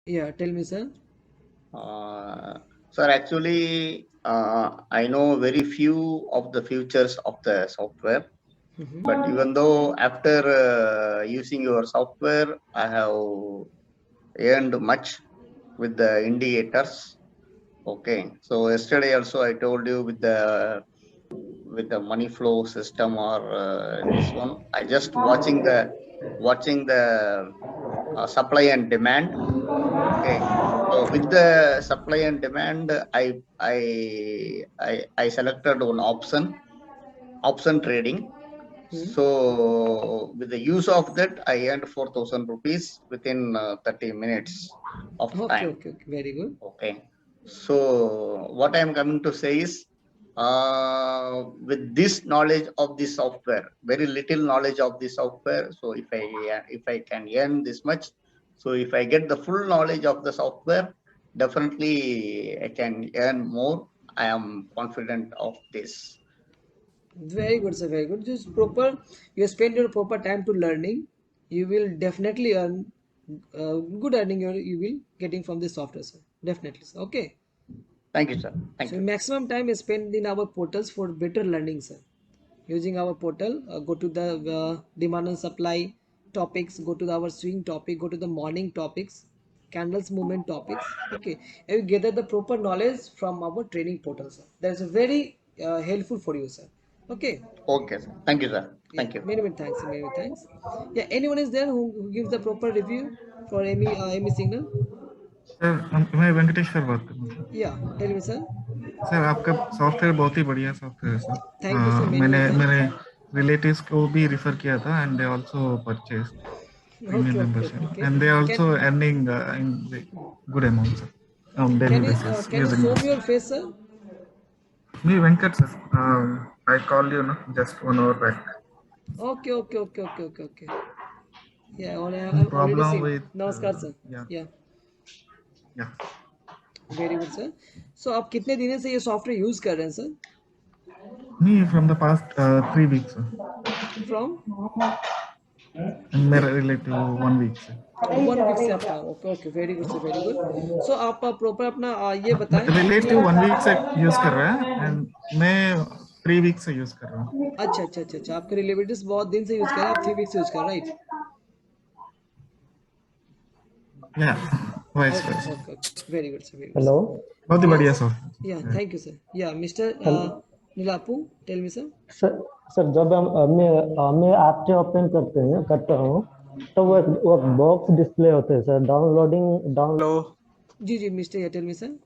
Yeah, tell me, sir. Sir, actually, I know very few of the features of the software. But even though after using your software, I have earned much with the indicators. Okay. So yesterday also I told you with the money flow system or this one, I just watching the supply and demand. Okay. So with the supply and demand, I selected one option trading. Hmm. So with the use of that, I earned 4,000 rupees within 30 minutes of Okay, time. okay, okay. Very good. Okay. So what I am coming to say is, with this knowledge of the software, very little knowledge of the software. So if I can earn this much, so if I get the full knowledge of the software, definitely I can earn more. I am confident of this. Very good, sir. Very good. Just proper. You spend your proper time to learning. You will definitely earn good earning. You will getting from this software, sir. Definitely, sir. Okay. Thank you, sir. Thank So you. maximum time is spent in our portals for better learning, sir. Using our portal, go to the demand and supply topics, go to our swing topic, go to the morning topics, candles movement topics. Okay, and you gather the proper knowledge from our training portal, sir. That is very helpful for you, sir. Okay. Okay, sir. Thank you, sir. Yeah, Thank you. many many thanks, many many thanks. Yeah, anyone is there who gives the proper review for Amy Signal? Sir मैं वेंकटेश्वर बात कर रहा हूँ Yeah, tell me, sir. Sir आपका software बहुत ही बढ़िया software है sir Thank you, sir. Many मैंने many मेरे thanks. रिलेटिव्स को भी रिफर किया था and they also purchase Okay, premium okay, okay, membership okay. And they Can also earning in good amount sir on daily basis can you using show me this your face, sir? me venkat sir I called you no just 1 hour back Okay, okay, okay, okay, okay, okay. Yeah, some I've already problem seen. with Namaskar, sir. yeah Yeah, yeah very good, sir. So आप कितने दिनों से ये software use कर रहे हैं, sir? me from the past 3 weeks sir. From and मेरा relative 1 week से 1 वीक से आप okay okay very good sir very good. So आप प्रॉपर अपना ये बताएं कि रिलेटिव 1 week से यूज कर रहा है एंड मैं 3 week से यूज कर रहा हूँ अच्छा अच्छा अच्छा अच्छा आपके रिलेटिव्स बहुत दिन से यूज कर रहे हैं आप 3 वीक से यूज कर रहे हैं राइट. या vice okay versa okay okay very good sir very good hello. बहुत ही सर. बढ़िया यस. या सॉफ्टवेयर थैंक यू सर. या mister hello Neelapu tell me sir. Sir. Sir जब मैं ऐप ओपन करता हूँ तो वो बॉक्स डिस्प्ले होते हैं सर. डाउन. हेलो. जी जी मिस्टर या टेल मी सर.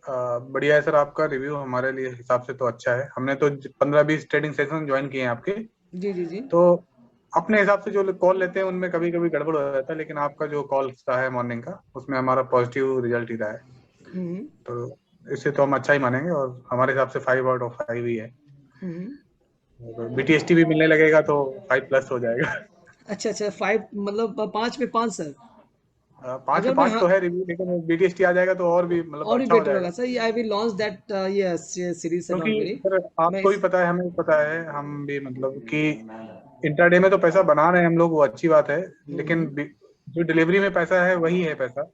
बढ़िया है सर. आपका रिव्यू हमारे लिए हिसाब से तो अच्छा है. हमने तो 15-20 ट्रेडिंग सेशन ज्वाइन किए हैं आपके. जी जी जी. तो अपने हिसाब से जो कॉल लेते हैं उनमें कभी कभी गड़बड़ हो जाता है, लेकिन आपका जो कॉल का है मॉर्निंग का उसमें हमारा पॉजिटिव रिजल्ट ही रहा है. तो इससे तो हम अच्छा ही मानेंगे और हमारे हिसाब से 5/5 ही है. BTST भी मिलने लगेगा तो 5+ हो जाएगा. अच्छा अच्छा 5 मतलब 5 में 5 सर. 5 अगर में मैं 5 तो है रिव्यू, लेकिन BTST आ जाएगा तो और भी मतलब और भी अच्छा हो बेटर होगा जाएगा. Sir. I will launch that yes series sir क्योंकि डोंट वरी. सर मैं आपको भी पता है, हमें भी पता है, हम भी मतलब कि इंट्राडे में तो पैसा बना रहे हैं हम लोग, वो अच्छी बात है, लेकिन जो डिलीवरी में पैसा है वही है पैसा.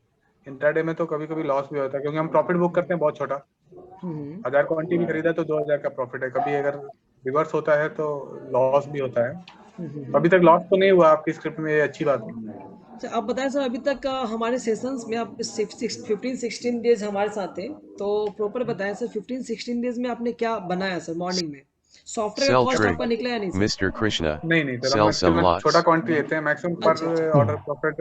इंट्राडे में तो कभी कभी लॉस भी होता है क्योंकि हम प्रॉफिट बुक करते हैं बहुत छोटा. 1000 क्वांटिटी भी खरीदा तो 2000 का प्रॉफिट है. कभी अगर रिवर्स होता है तो लॉस भी होता है. अभी तक लॉस तो नहीं हुआ आपकी स्क्रिप्ट में, ये अच्छी बात है. सर आप बताएं सर अभी तक हमारे सेशंस में आप 15-16 डेज हमारे साथ थे तो प्रॉपर बताएं सर 15-16 डेज में आपने क्या बनाया सर मॉर्निंग में. सॉफ्टवेयर का Sell कॉस्ट trig. आपका निकला या नहीं सर? Mr. Krishna. नहीं सर, हम Sell some एक्चुअल में छोटा lots. क्वांटिटी लेते हैं. मैक्सिमम पर अच्छा अच्छा ऑर्डर प्रॉफिट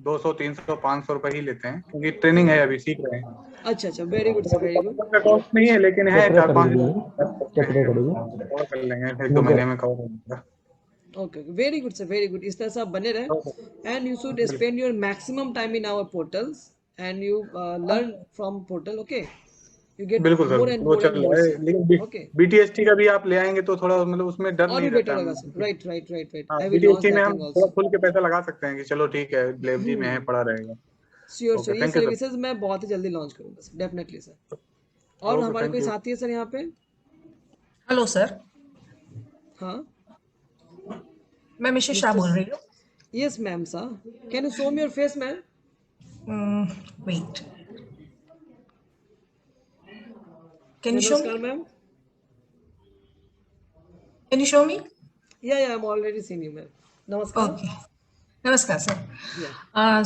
200, 300, 500 रुपए ही लेते हैं क्योंकि ट्रेनिंग है, अभी सीख रहे हैं. अच्छा अच्छा very good sir very good. Cost नहीं है लेकिन है कैसे 4-5 करेंगे? कैसे हजार करेंगे? कवर कर लेंगे. 1-2 मुझे महीने में कवर हो जाएगा. Okay very good sir very good. इस तरह से आप बने रहे and you should spend your maximum time in our portals and you learn from portal. Okay you get बिल्कुल सर, मोर एंड वो मोर चल एंड मोर रहा है, सर. लेकिन ओके BTST का भी आप ले आएंगे तो थोड़ा मतलब उसमें डर और भी नहीं बेटर रहता. होगा हम sir. Right right right right. हाँ, आई विल लॉन्च BTST में दैट हम थिंग थोड़ा आल्सो. खुल के पैसा लगा सकते हैं कि चलो ठीक है, डिलीवरी में है, पड़ा रहेगा. श्योर ओके, श्योर ये थैंक यू सर. सर्विसेज मैं बहुत ही जल्दी लॉन्च करूंगा सर डेफिनेटली सर. और ओके, हमारे थैंक कोई यू. साथी है सर यहाँ पे? हेलो सर, हाँ मैं मिशी शाह मिस्टर. बोल रही हूँ. Yes ma'am sir. Can you show me your face ma'am? Wait. Can you show Namaskar, me? ma'am. Can you show me? Yeah, I'm already seen you, ma'am. Namaskar. Okay. नमस्कार sir. Yeah.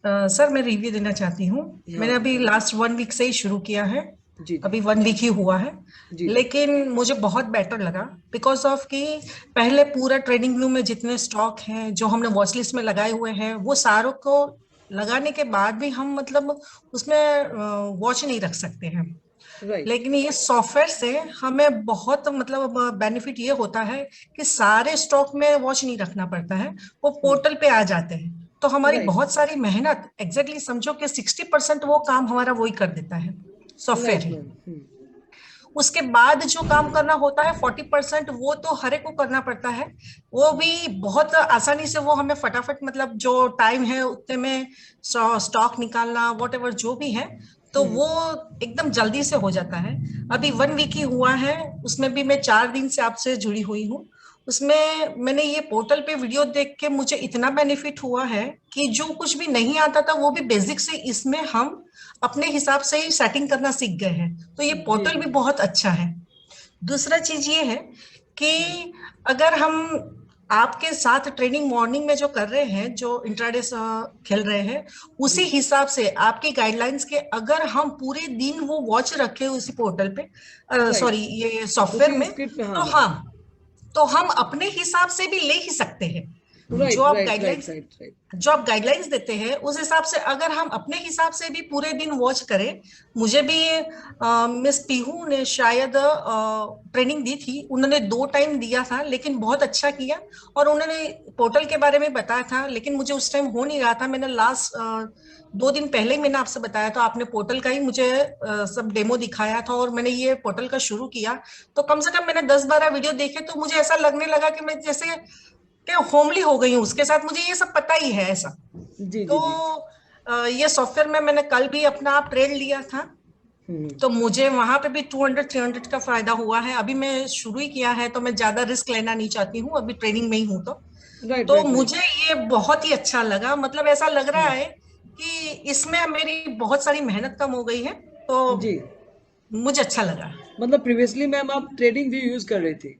Sir मैं review देना चाहती हूँ। Yeah, मैंने अभी sure. Last 1 week से ही शुरू किया है। जी। अभी 1 वीक ही हुआ है, जी। लेकिन मुझे बहुत बेटर लगा बिकॉज ऑफ कि पहले पूरा ट्रेडिंग व्यू में जितने स्टॉक हैं जो हमने वॉच लिस्ट में लगाए हुए हैं वो सारों को लगाने के बाद भी हम मतलब उसमें वॉच नहीं रख सकते हैं। Right. लेकिन ये सॉफ्टवेयर से हमें बहुत मतलब बेनिफिट ये होता है कि सारे स्टॉक में वॉच नहीं रखना पड़ता है, वो पोर्टल पे आ जाते हैं, तो हमारी Right. बहुत सारी मेहनत एग्जैक्टली समझो कि 60% वो काम हमारा वही कर देता है सॉफ्टवेयर Right, ही। ma'am. उसके बाद जो काम करना होता है 40% वो तो हर एक को करना पड़ता है, वो भी बहुत आसानी से वो हमें फटाफट मतलब जो टाइम है उतने में स्टॉक निकालना व्हाटएवर जो भी है तो वो एकदम जल्दी से हो जाता है। अभी 1 वीक ही हुआ है, उसमें भी मैं 4 दिन से आपसे जुड़ी हुई हूँ। उसमें मैंने ये पोर्टल पे वीडियो देख के मुझे इतना बेनिफिट हुआ है कि जो कुछ भी नहीं आता था वो भी बेसिक से इसमें हम अपने हिसाब से ही सेटिंग करना सीख गए हैं, तो ये पोर्टल भी बहुत अच्छा है। दूसरा चीज ये है कि अगर हम आपके साथ ट्रेनिंग मॉर्निंग में जो कर रहे हैं, जो इंट्राडे खेल रहे हैं, उसी हिसाब से आपकी गाइडलाइंस के अगर हम पूरे दिन वो वॉच रखे उसी पोर्टल पे सॉरी ये सॉफ्टवेयर में, तो हाँ तो हम अपने हिसाब से भी ले ही सकते हैं। जो आप गाइडलाइंस देते हैं उस हिसाब से अगर हम अपने हिसाब से भी पूरे दिन वॉच करें, मुझे भी मिस पीहू ने शायद ट्रेनिंग दी थी, उन्होंने 2 टाइम दिया था लेकिन बहुत अच्छा किया, और उन्होंने पोर्टल के बारे में बताया था लेकिन मुझे उस टाइम हो नहीं रहा था। मैंने लास्ट 2 दिन पहले ही मैंने आपसे बताया था, आपने पोर्टल का ही मुझे सब डेमो दिखाया था और मैंने ये पोर्टल का शुरू किया, तो कम से कम मैंने 10-12 वीडियो देखे तो मुझे ऐसा लगने लगा कि मैं जैसे क्या होमली हो गई हूँ उसके साथ, मुझे ये सब पता ही है ऐसा। जी, तो जी। ये सॉफ्टवेयर में मैंने कल भी अपना ट्रेड लिया था, तो मुझे वहां पे भी 200-300 का फायदा हुआ है। अभी मैं शुरू ही किया है तो मैं ज्यादा रिस्क लेना नहीं चाहती हूँ, अभी ट्रेनिंग में ही हूँ तो मुझे ये बहुत ही अच्छा लगा। मतलब ऐसा लग रहा है कि इसमें मेरी बहुत सारी मेहनत कम हो गई है, तो जी मुझे अच्छा लगा। मतलब प्रीवियसली मैम आप ट्रेडिंग व्यू यूज कर रही थी,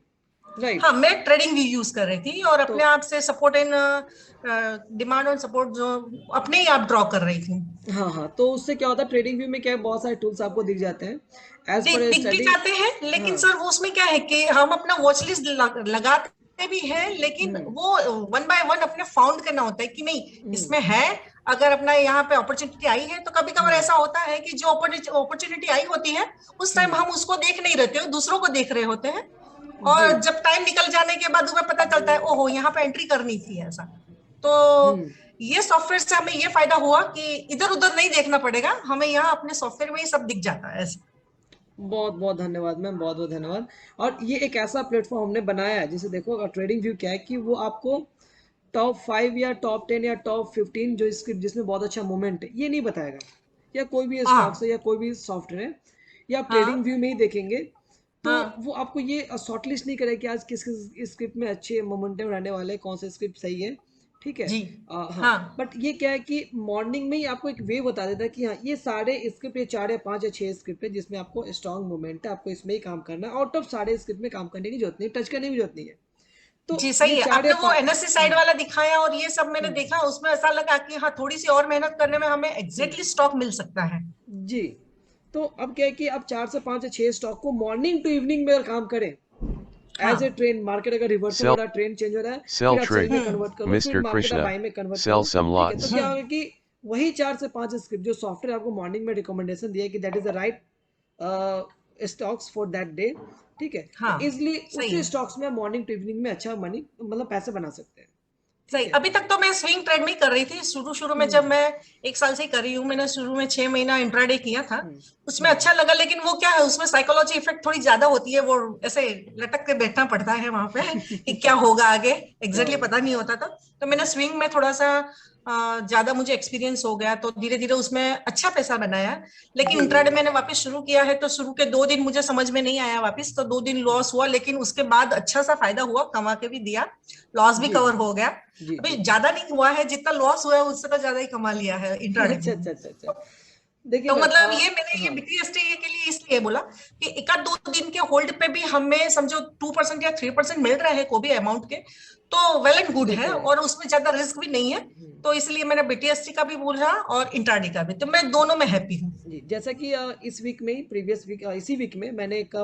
राइट? हाँ, मैं ट्रेडिंग व्यू यूज कर रही थी और अपने आप से सपोर्ट इन डिमांड और सपोर्ट जो अपने ही आप ड्रॉ कर रही थी। हाँ, तो उससे क्या होता है ट्रेडिंग व्यू में क्या है, बहुत सारे टूल्स आपको दिख जाते हैं एज पर दिख भी स्टडी। जाते हैं लेकिन सर वो उसमें क्या है कि हम अपना वॉच लिस्ट लगाते भी हैं, लेकिन वो 1 बाय 1 अपने फाउंड करना होता है कि नहीं इसमें है, अगर अपना यहाँ पे अपॉर्चुनिटी आई है तो कभी कभार ऐसा होता है कि जो अपॉर्चुनिटी आई होती है उस टाइम हम उसको देख नहीं रहते हो, दूसरों को देख रहे होते हैं, और जब टाइम निकल जाने के बाद हमें पता चलता है ओहो यहाँ पे एंट्री करनी थी ऐसा। तो ये सॉफ्टवेयर से हमें ये फायदा हुआ कि इधर उधर नहीं देखना पड़ेगा, हमें यहाँ अपने सॉफ्टवेयर में ही सब दिख जाता है ऐसा। बहुत बहुत धन्यवाद मैम, बहुत बहुत धन्यवाद। और ये एक ऐसा प्लेटफॉर्म हमने बनाया है जिसे देखो ट्रेडिंग व्यू क्या है कि वो आपको टॉप 5 या टॉप 10 या टॉप 15 जो स्क्रिप्ट जिसमें बहुत अच्छा मूवमेंट है ये नहीं बताएगा, या कोई भी स्टॉक्स है या कोई भी सॉफ्टवेयर है, या आप ट्रेडिंग व्यू में ही देखेंगे तो वो आपको ये शॉर्ट लिस्ट नहीं करेगा कि आज किस किस स्क्रिप्ट में अच्छे मोमेंटम रहने वाले, कौन सा स्क्रिप्ट सही है, ठीक है? हाँ, बट ये क्या है कि मॉर्निंग में ही आपको एक वे बता देता है कि हाँ ये सारे स्क्रिप्ट, ये 4 या 5 या 6 स्क्रिप्ट है जिसमें आपको स्ट्रॉन्ग मूवमेंट है, आपको इसमें ही काम करना है, आउट ऑफ सारे स्क्रिप्ट में काम करने की जरूरत नहीं, टच करने की जरूरत नहीं है। तो जी सही है, आपने वो एनएससी साइड वाला दिखाया और ये सब मैंने देखा, उसमें ऐसा लगा कि हाँ थोड़ी सी और मेहनत करने में हमें एग्जैक्टली स्टॉक मिल सकता है। जी, तो अब क्या है कि आप 4 से 5 या 6 स्टॉक को मॉर्निंग टू इवनिंग में काम करें एज ए ट्रेन, मार्केट अगर रिवर्सल हो रहा है, ट्रेन चेंज हो रहा है, फिर आप सेल में कन्वर्ट करो, फिर मार्केट आप बाय में कन्वर्ट करो, ठीक है? तो क्या होगा कि वही 4 से 5 स्क्रिप्ट जो सॉफ्टवेयर आपको मॉर्निंग में रिकमेंडेशन दिया कि that is the right stocks for that day, ठीक है? तो इजिली उसी स्टॉक्स में मॉर्निंग टू इवनिंग में अच्छा मनी मतलब पैसे बना सकते हैं। सही, अभी तक तो मैं स्विंग ट्रेड में ही कर रही थी, शुरू में जब मैं 1 साल से ही कर रही हूँ, मैंने शुरू में 6 महीना इंट्राडे किया था, उसमें अच्छा लगा, लेकिन वो क्या है उसमें साइकोलॉजी इफेक्ट थोड़ी ज्यादा होती है, वो ऐसे लटक के बैठना पड़ता है वहां पे कि क्या होगा आगे, एग्जैक्टली पता नहीं होता था। तो मैंने स्विंग में थोड़ा सा ज्यादा मुझे एक्सपीरियंस हो गया, तो धीरे धीरे उसमें अच्छा पैसा बनाया। लेकिन जी इंट्राडे मैंने वापस शुरू किया है, तो शुरू के 2 दिन मुझे समझ में नहीं आया, वापस तो 2 दिन लॉस हुआ, लेकिन उसके बाद अच्छा सा फायदा हुआ, कमा के भी दिया, लॉस भी जी कवर हो गया। जी अभी जी। ज्यादा नहीं हुआ है, जितना लॉस हुआ है उससे तो ज्यादा ही कमा लिया है इंट्राडे अच्छा में। अच्छा अच्छा अच्छा। देखिए तो मैम मतलब ये मैंने ये हाँ बीटीएसटी के लिए इसलिए बोला कि एक आध 2 दिन के होल्ड पे भी हमें समझो 2% या 3% मिल रहा है कोई भी अमाउंट के, तो वेल एंड गुड है, बेटर है। और उसमें ज्यादा रिस्क भी नहीं है। तो इसलिए मैंने बीटीएसटी का भी बोला और इंट्राडे का भी, तो मैं दोनों में हैप्पी हूँ। जी जैसा कि इस वीक में ही प्रीवियस वीक इसी वीक में मैंने एक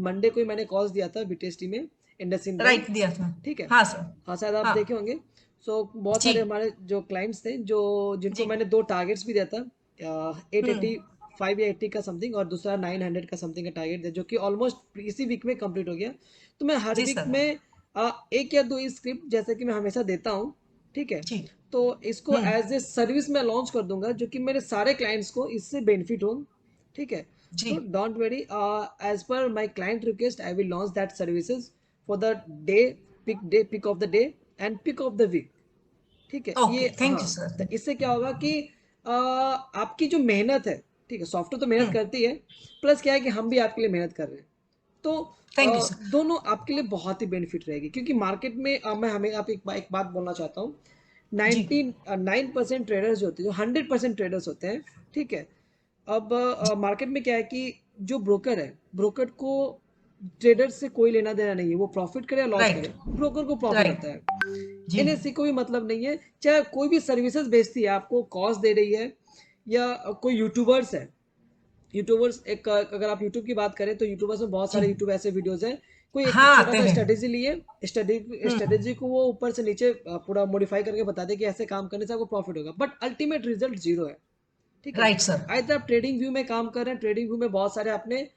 मंडे को ही मैंने कॉल्स दिया था बीटीएसटी में, इंडसइंड बैंक। राइट दिया था। ठीक है। हाँ सर। हाँ शायद आप हाँ देखे होंगे। सो बहुत जी सारे हमारे जो क्लाइंट्स थे जो जिनको जी। मैंने 2 टारगेट्स भी दिया था, 880 हम्म। 580 का समथिंग और दूसरा 900 का समथिंग का टारगेट था, जो कि ऑलमोस्ट इसी वीक में कंप्लीट हो गया। तो मैं हर जी वीक सर। में एक या दो स्क्रिप्ट जैसे कि मैं हमेशा देता हूँ। ठीक है। जी। तो इसको हम्म। एज ए सर्विस में लॉन्च कर दूंगा, जो कि मेरे सारे क्लाइंट्स को इससे बेनिफिट हो। ठीक है। जी। तो don't worry, as per my client request I will launch that services for the pick of the day and pick of the week. ठीक है ये ओके, थैंक हाँ। You sir. तो इससे क्या होगा कि आपकी जो मेहनत है, ठीक है, सॉफ्टवेयर तो मेहनत हम्म। करती है, प्लस क्या है कि हम भी आपके लिए मेहनत कर रहे हैं। तो थैंक यू सर। दोनों आपके लिए बहुत ही बेनिफिट रहेगी, क्योंकि मार्केट में मैं हमें आप एक बात बोलना चाहता हूँ। जी 99% ट्रेडर्स जो होते हैं, जो 100% ट्रेडर्स होते हैं, ठीक है। अब मार्केट में क्या है कि जो ब्रोकर है, ब्रोकर को ट्रेडर से कोई लेना देना नहीं है, वो प्रॉफिट करे या लॉस राइट करे, ब्रोकर को प्रॉफिट राइट। होता है। जी एनएससी को भी मतलब नहीं है, चाहे कोई भी सर्विसेज बेचती है, आपको कॉस्ट दे रही है, या कोई यूट्यूबर्स है। यूट्यूबर्स एक अगर आप यूट्यूब की बात करें तो यूट्यूबर्स में बहुत जी। सारे यूट्यूब ऐसे वीडियोस हैं। कोई एक हाँ छोटा आते सा हैं। स्ट्रेटेजी लिए, हम्म। स्ट्रेटेजी को वो ऊपर से नीचे पूरा मॉडिफाई करके बता दे कि ऐसे काम करने से आपको प्रॉफिट होगा, बट अल्टीमेट रिजल्ट जीरो है। ठीक है। Right sir. आइए आप ट्रेडिंग व्यू में काम कर रहे हैं, ट्रेडिंग व्यू में बहुत सारे आपने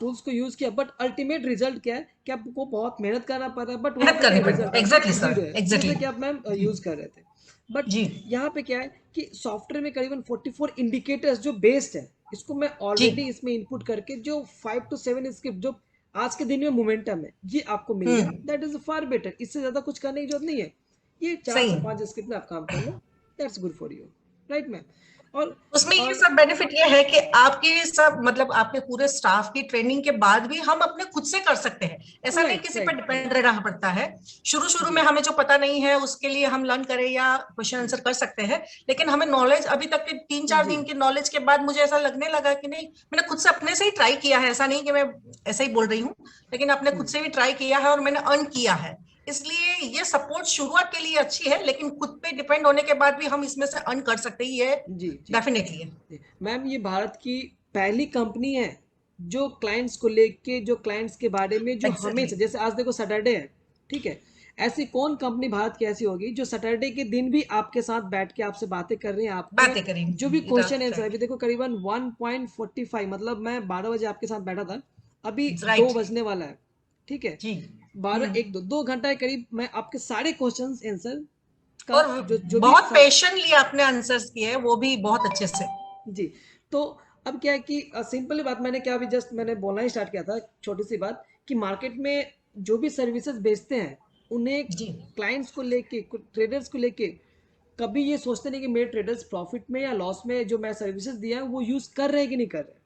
टूल्स को यूज किया, बट अल्टीमेट रिजल्ट क्या है कि आपको बहुत मेहनत करना पड़ रहा है, बट वहां मेहनत पे करनी क्या पड़ती रिजल्ट है, एग्जैक्टली सर, जीरो है, एग्जैक्टली। जैसे कि आप मैम जी यूज कर रहे थे। बट जी यहाँ पे क्या है कि सॉफ्टवेयर में करीबन 44 इंडिकेटर्स जो बेस्ड है, इसको मैं जी। ऑलरेडी इसमें इनपुट करके जो 5 to 7 स्क्रिप्ट जो आज के दिन में मोमेंटम है, ये आपको मिल गया, hmm. That is far better. इससे ज्यादा कुछ करने की जरूरत नहीं है। ये चार सही से है। पांच स्क्रिप्ट में आप काम कर लो, that's good for you. Right ma'am. और उसमें ये और सब बेनिफिट ये है कि आपके सब मतलब आपके पूरे स्टाफ की ट्रेनिंग के बाद भी हम अपने खुद से कर सकते हैं, ऐसा नहीं राइट किसी पर राइट डिपेंड रहना पड़ता है। शुरू शुरू जी में हमें जो पता नहीं है उसके लिए हम लर्न करें या क्वेश्चन आंसर कर सकते हैं, लेकिन हमें नॉलेज अभी तक के 3-4 दिन जी की नॉलेज के बाद मुझे ऐसा लगने लगा कि नहीं, मैंने खुद से अपने से ही ट्राई किया है, ऐसा नहीं कि मैं ऐसा ही बोल रही हूँ, लेकिन अपने खुद से भी ट्राई किया है और मैंने अर्न किया है। इसलिए ये सपोर्ट शुरुआत के लिए अच्छी है, लेकिन खुद पे डिपेंड होने के बाद भी हम इसमें से अर्न कर सकते ही है, जी जी डेफिनेटली है। जी। मैम ये भारत की पहली कंपनी है जो क्लाइंट्स को लेके, जो क्लाइंट्स के बारे में जो एग्जैक्टली। हमेशा, जैसे आज देखो सैटरडे है, ठीक है, ऐसी कौन कंपनी भारत की ऐसी होगी जो सैटरडे के दिन भी आपके साथ बैठ के आपसे बातें कर रही है, आपके बातें जो भी करेंगे, क्वेश्चन आंसर। राइट अभी देखो करीबन 1.45, मतलब मैं 12 बजे आपके साथ बैठा था, अभी दो राइट। बजने वाला है। ठीक है। जी। 12 हम्म। 1 2 घंटा के करीब मैं आपके सारे क्वेश्चन आंसर का और जो भी बहुत पेशेंटली आपने आंसर्स किए, वो भी बहुत अच्छे से। जी। तो अब क्या है कि सिंपल बात, मैंने क्या अभी जस्ट मैंने बोलना ही स्टार्ट किया था, छोटी सी बात, कि मार्केट में जो भी सर्विसेज बेचते हैं, उन्हें जी क्लाइंट्स को लेके, ट्रेडर्स को लेके कभी ये सोचते नहीं कि मेरे ट्रेडर्स प्रॉफिट में या लॉस में जो मैं सर्विसेज दिया है वो यूज कर रहे हैं कि नहीं कर रहे।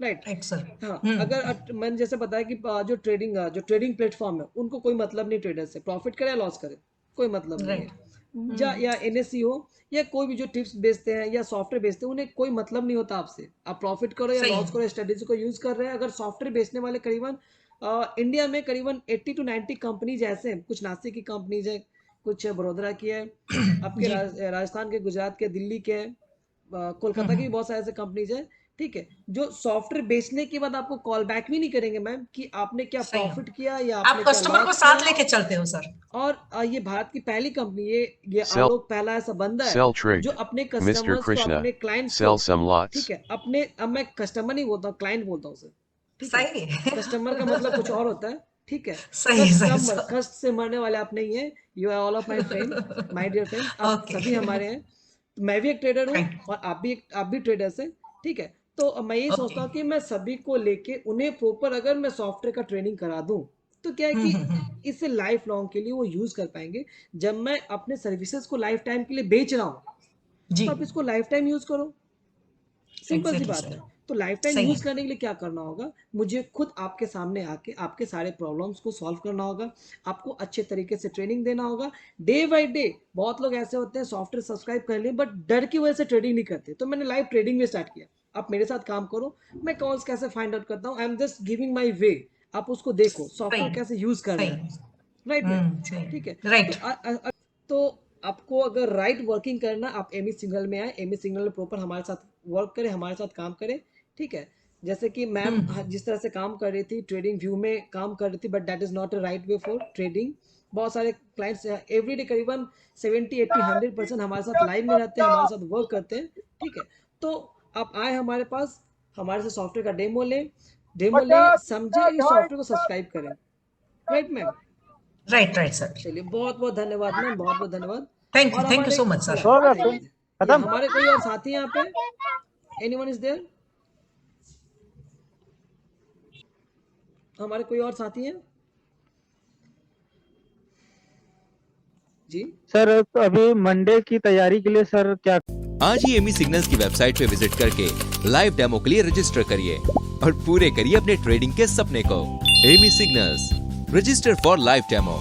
राइट। Right sir. हाँ, अगर हम्म। मैंने जैसे बताया कि जो ट्रेडिंग प्लेटफॉर्म है, उनको कोई मतलब नहीं ट्रेडर से, प्रॉफिट करे या लॉस करे, कोई मतलब नहीं राइट। है। या एनएससी हो या कोई भी जो टिप्स बेचते हैं या सॉफ्टवेयर बेचते हैं, उन्हें कोई मतलब नहीं होता आपसे, आप प्रॉफिट करो या सही लॉस है। करो, स्ट्रेटेजी को यूज कर रहे हैं। अगर सॉफ्टवेयर बेचने वाले करीबन इंडिया में करीबन 80 to 90 कंपनीज ऐसे हैं, कुछ नासिक की कंपनीज है, कुछ बड़ोदरा की है, आपके जी। राजस्थान के, गुजरात के, दिल्ली के है, कोलकाता की भी हम्म। बहुत सारे ऐसे कंपनीज है। ठीक है। जो सॉफ्टवेयर बेचने के बाद आपको कॉल बैक भी नहीं करेंगे मैम कि आपने क्या सही है। प्रॉफिट किया या आप आपने क्या कस्टमर को लॉस साथ किया। लेके चलते हो सर। और ये भारत की पहली कंपनी, ये Sell, आलोक पहला ऐसा बंदा है sell जो trig. अपने Mr. कस्टमर्स को, Krishna. अपने क्लाइंट्स को, Sell some lots. ठीक है, अपने, अब मैं कस्टमर नहीं बोलता हूँ, क्लाइंट बोलता हूँ सर। ठीक है। सही है। कस्टमर का मतलब कुछ और होता है। ठीक है। सही है, सही कस्टमर, सर। कष्ट से मरने वाले आप नहीं है, you are all of my friend, my dear friend, आप ओके। सभी हमारे हैं। तो मैं भी एक ट्रेडर हूँ थैंक और आप भी ट्रेडर्स हैं। ठीक है। तो मैं यही ओके। सोचता हूँ कि मैं सभी को लेके उन्हें प्रॉपर, अगर मैं सॉफ्टवेयर का ट्रेनिंग करा दूं, तो क्या है कि इससे लाइफ लॉन्ग के लिए वो यूज कर पाएंगे। जब मैं अपने सर्विसेज को लाइफ टाइम के लिए बेच रहा हूँ जी तो आप इसको लाइफ टाइम यूज करो, सिंपल सी Exactly, बात sir. है। तो लाइफ टाइम सही यूज है। करने के लिए क्या करना होगा, मुझे खुद आपके सामने आके आपके सारे प्रॉब्लम्स को सॉल्व करना होगा, आपको अच्छे तरीके से ट्रेनिंग देना होगा डे बाय डे। बहुत लोग ऐसे होते हैं सॉफ्टवेयर सब्सक्राइब कर लिए बट डर की वजह से ट्रेडिंग नहीं करते, तो मैंने लाइव ट्रेडिंग में स्टार्ट किया। आप मेरे साथ काम करो, मैं कॉल्स कैसे फाइंड आउट करता हूँ, I am just giving my way, आप उसको देखो सॉफ्टवेयर सही कैसे यूज करना सही है, राइट मैम, सही ठीक है। राइट तो आपको अगर राइट वर्किंग करना, आप एमी सिग्नल में आए, एमी सिग्नल में प्रॉपर हमारे साथ वर्क करें, हमारे साथ काम करें, ठीक है। जैसे कि मैम जिस तरह से काम कर रही थी, ट्रेडिंग व्यू में काम कर रही थी, but that is not a right way for trading. बहुत सारे क्लाइंट्स एवरीडे करीबन 70-80-100% हमारे साथ लाइव में रहते हैं, हमारे साथ वर्क करते हैं, ठीक है। तो आप आए हमारे पास, हमारे से सॉफ्टवेयर का डेमो लें, समझे, इस सॉफ्टवेयर को सब्सक्राइब करें, राइट मैम। Right sir. चलिए बहुत बहुत धन्यवाद मैम, बहुत बहुत धन्यवाद। थैंक और यू सो मच सर। हमारे कोई और साथी यहाँ पे, एनीवन इज देयर, हमारे कोई और साथी हैं जी? सर तो अभी मंडे की तैयारी के लिए सर क्या? आज ही एमी सिग्नल्स की वेबसाइट पे विजिट करके लाइव डेमो के लिए रजिस्टर करिए और पूरे करिए अपने ट्रेडिंग के सपने को। एमी signals, register for live demo.